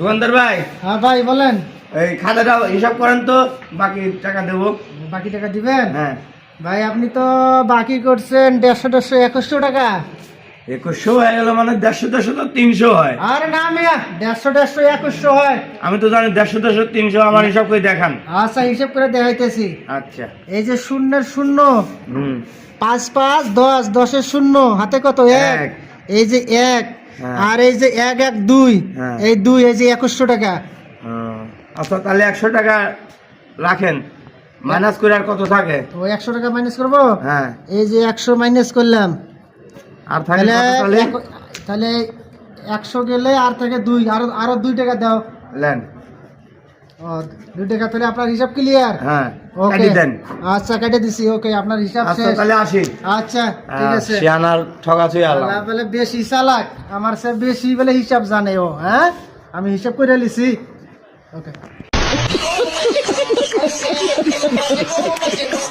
দোকানদার ভাই। হ্যাঁ ভাই বলেন। এই খাতাটা হিসাব করেন তো, বাকি টাকা দেবো। বাকি টাকা দিবেন? হ্যাঁ ভাই আপনি তো বাকি করছেন 150 2100 টাকা। 2100 হয়ে গেল, মানে 150 তো 300 হয়। আরে না মিয়া, 150 2100 হয়। আমি তো জানি 150 300, আমার হিসাব করে দেখান। আচ্ছা হিসাব করে দেখাইতেছি। আচ্ছা। এই যে শূন্যের শূন্য, হুম 5 5 10, 10-এর শূন্য, হাতে কত? 1। এক। এই যে 1, হ্যাঁ। আর এই যে 1 1 2, হ্যাঁ। এই 2, এই যে 2100 টাকা। আচ্ছা তাহলে 100 টাকা রাখেন, মাইনাস করে আর কত থাকে? তো 100 টাকা মাইনাস করবো। হ্যাঁ। এই যে 100 মাইনাস করলাম, আর থাকে কত তাহলে? তাহলে 100 গেলে আর থাকে 2, আরো 2 টাকা দাও। লেন। ও 2 টাকা, তাহলে আপনার হিসাব ক্লিয়ার? হ্যাঁ ওকে কাটি দেন। আচ্ছা কেটে দিছি। ওকে আপনার হিসাব আচ্ছা শেষ। তাহলে আসি। আচ্ছা ঠিক আছে। শিয়ানার ঠকাছুই আলাম। আল্লাহ বলে বেশি চালাক, আমার সে বেশি বলে হিসাব জানে ও। হ্যাঁ আমি হিসাব করে লিছি। ওকে